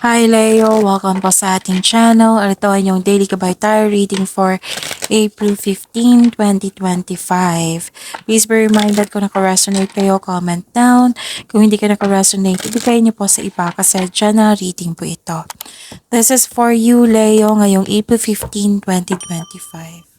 Hi Leo! Welcome po sa ating channel. Ito ay yung Daily Gabay Tarot reading for April 15, 2025. Please be reminded kung naka-resonate kayo, comment down. Kung hindi ka naka-resonate, ibigay niyo po sa iba kasi general reading po ito. This is for you Leo ngayong April 15, 2025.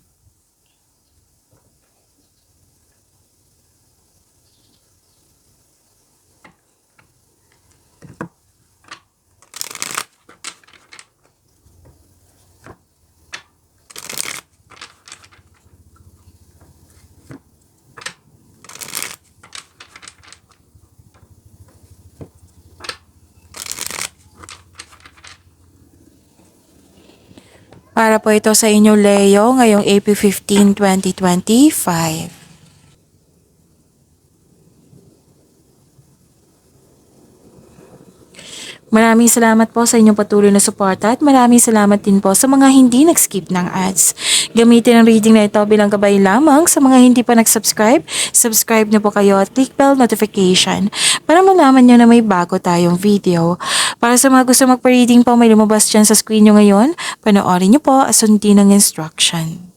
Para po ito sa inyo Leo ngayong April 15, 2025. Maraming salamat po sa inyong patuloy na suporta at maraming salamat din po sa mga hindi nag-skip ng ads. Gamitin ang reading na ito bilang gabay lamang sa mga hindi pa nag-subscribe. Subscribe na po kayo at click bell notification para malaman nyo na may bago tayong video. Para sa mga gusto magpa-reading po, may lumabas dyan sa screen nyo ngayon. Panoorin nyo po at sundin ang instruction.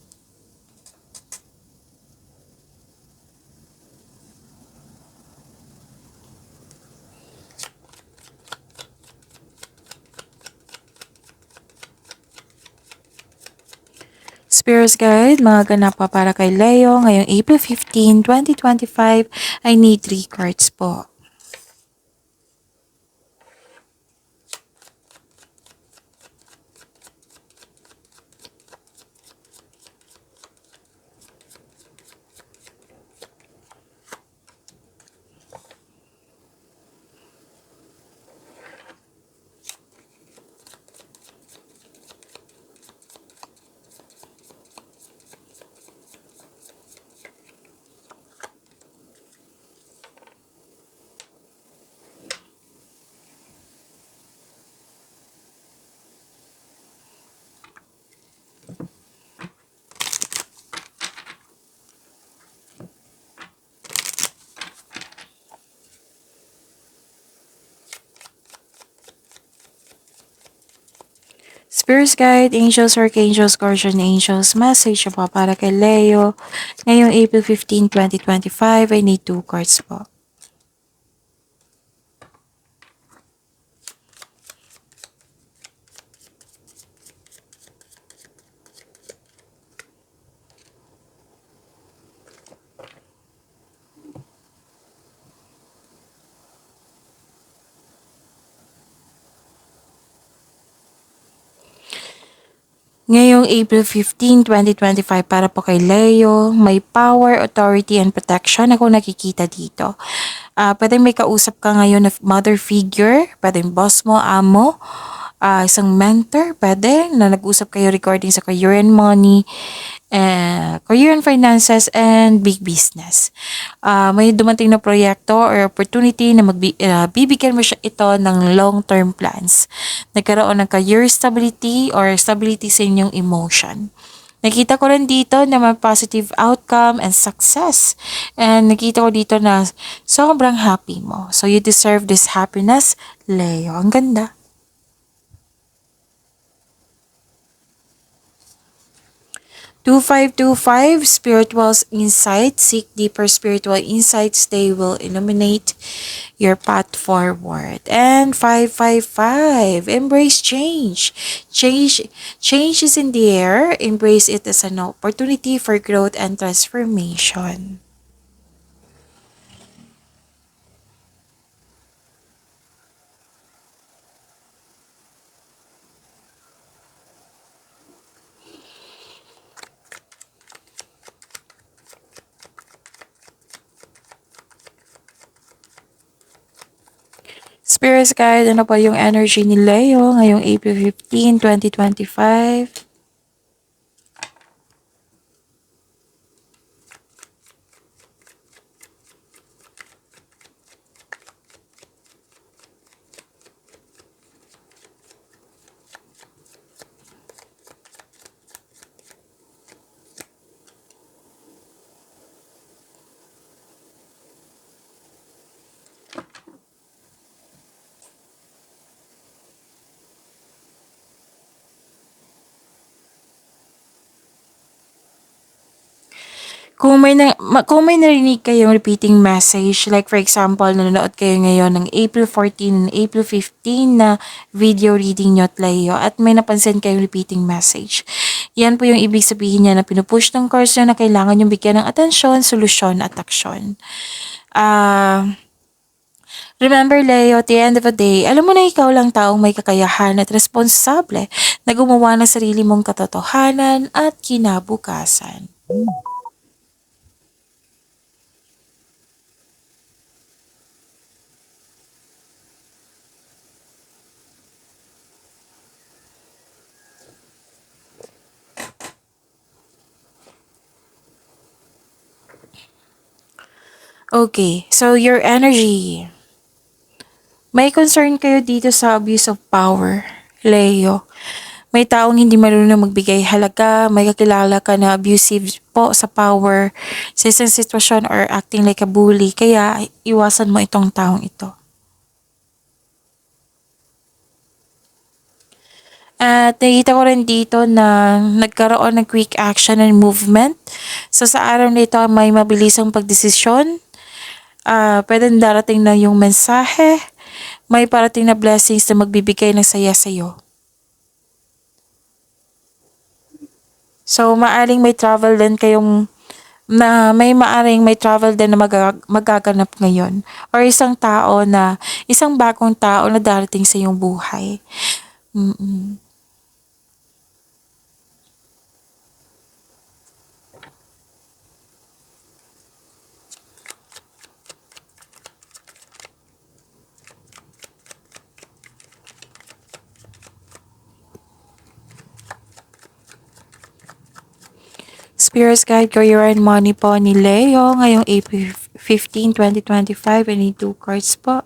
Spirit Guide, mga ganap pa para kay Leo ngayong April 15, 2025 I need 3 cards po. Spirit Guide, Angels, Archangels, Guardian Angels, message po para kay Leo. Ngayong April 15, 2025, I need 2 cards po. Ngayong April 15, 2025 para po kay Leo, may power, authority, and protection ako nakikita dito. Pwedeng may kausap ka ngayon na mother figure, pwedeng boss mo, amo, isang mentor, pwede na nag-usap kayo regarding sa career and money, career and finances, and big business. May dumating na proyekto or opportunity na bibigyan mo siya ito ng long-term plans. Nagkaroon ng career stability or stability sa inyong emotion. Nakita ko rin dito na may positive outcome and success. And nakita ko dito na sobrang happy mo. So you deserve this happiness, Leo. Ang ganda. 2525 Spiritual Insight. Seek deeper spiritual insights. They will illuminate your path forward. And 555 Embrace change. Change is in the air. Embrace it as an opportunity for growth and transformation. Spirit Guide, ano pa yung energy ni Leo ngayong April 15, 2025? Kung may narinig kayong repeating message, like for example, nanonood kayo ngayon ng April 14 and April 15 na video reading nyo at Leo at may napansin kayong repeating message. Yan po yung ibig sabihin niya na pinupush ng course nyo na kailangan yung bigyan ng atensyon, solusyon at aksyon. Remember, Leo, at the end of the day, alam mo na ikaw lang taong may kakayahan at responsable na gumawa ng sarili mong katotohanan at kinabukasan. Okay, so your energy. May concern kayo dito sa abuse of power, Leo. May taong hindi marunong magbigay halaga, may kakilala ka na abusive po sa power, sa isang sitwasyon or acting like a bully, kaya iwasan mo itong taong ito. At nakita ko rin dito na nagkaroon ng quick action and movement. So sa araw na ito may mabilisang pagdesisyon. Pwedeng darating na yung mensahe. May parating na blessings na magbibigay ng saya sa'yo. So maaring may travel din kayong maaring may travel din na magaganap ngayon. Or isang bagong tao na darating sa iyong buhay. Spirits Guide Career and Money po ni Leo ngayong April 15, 2025. I need 2 cards po.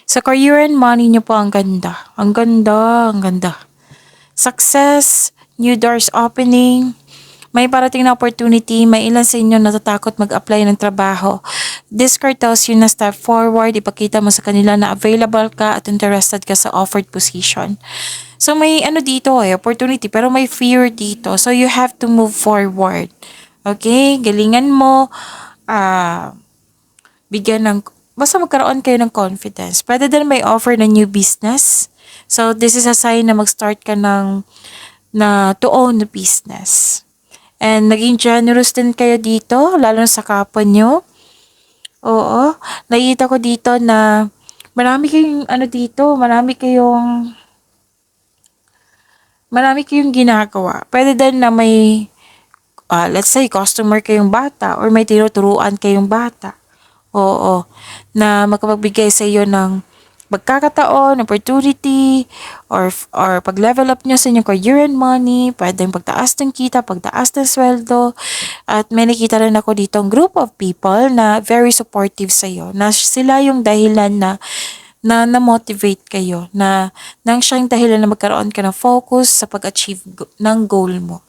Sa career and money niyo po, ang ganda. Ang ganda, ang ganda. Success, new doors opening, may parating na opportunity, may ilan sa inyo natatakot mag-apply ng trabaho. This card tells you na step forward, ipakita mo sa kanila na available ka at interested ka sa offered position. So may dito opportunity, pero may fear dito. So you have to move forward. Okay? Galingan mo, bigyan ng, basta magkaroon kayo ng confidence. Pwede din may offer na new business. So, this is a sign na mag-start ka to own the business. And naging generous din kayo dito, lalo na sa kapwa nyo. Oo. Nakita ko dito na marami kayong marami kayong ginagawa. Pwede din na may, let's say, customer kayong bata or may tinuturuan kayong bata. Oo. Na makapagbigay sa iyo ng pagkakataon, opportunity, or pag-level up nyo sa inyong career and money, pwedeng pagtaas ng kita, pagtaas ng sweldo, at may nakita rin ako dito ang group of people na very supportive sa iyo, na sila yung dahilan na-motivate kayo, nang siyang dahilan na magkaroon ka ng focus sa pag-achieve ng goal mo.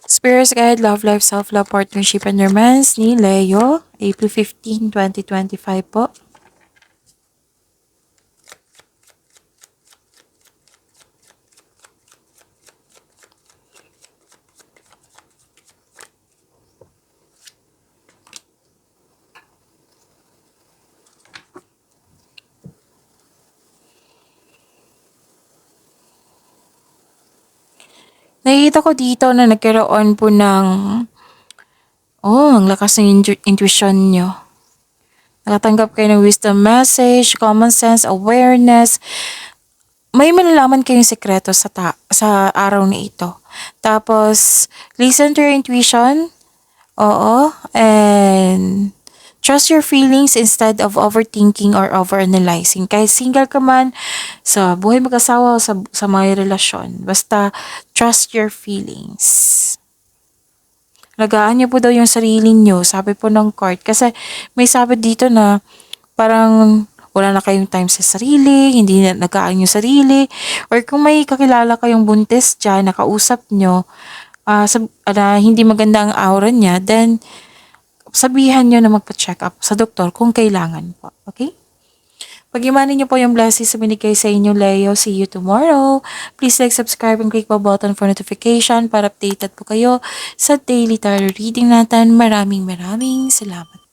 Spirits Guide, Love Life, Self-Love, Partnership, and Romance ni Leo, April 15, 2025 po. Nakikita ko dito na nagkaroon po ang lakas ng intuition nyo. Nakatanggap kayo ng wisdom message, common sense, awareness. May malalaman kayong sekreto sa araw na ito. Tapos, listen to your intuition. Oo. And Trust your feelings instead of overthinking or overanalyzing. Kahit single ka man, sa buhay mag-asawa o sa mga relasyon, basta trust your feelings. Alagaan niyo po daw yung sarili niyo, sabi po ng court. Kasi may sabi dito na parang wala na kayong time sa sarili, hindi na nag-aayos yung sarili, or kung may kakilala kayong buntis dyan, nakausap nyo, hindi maganda ang aura niya, then sabihan nyo na magpa-check up sa doktor kung kailangan po. Okay? Pag-imanin niyo po yung blessings na binigay sa inyo, Leo. See you tomorrow. Please like, subscribe, and click the button for notification para updated po kayo sa daily tarot reading natin. Maraming salamat.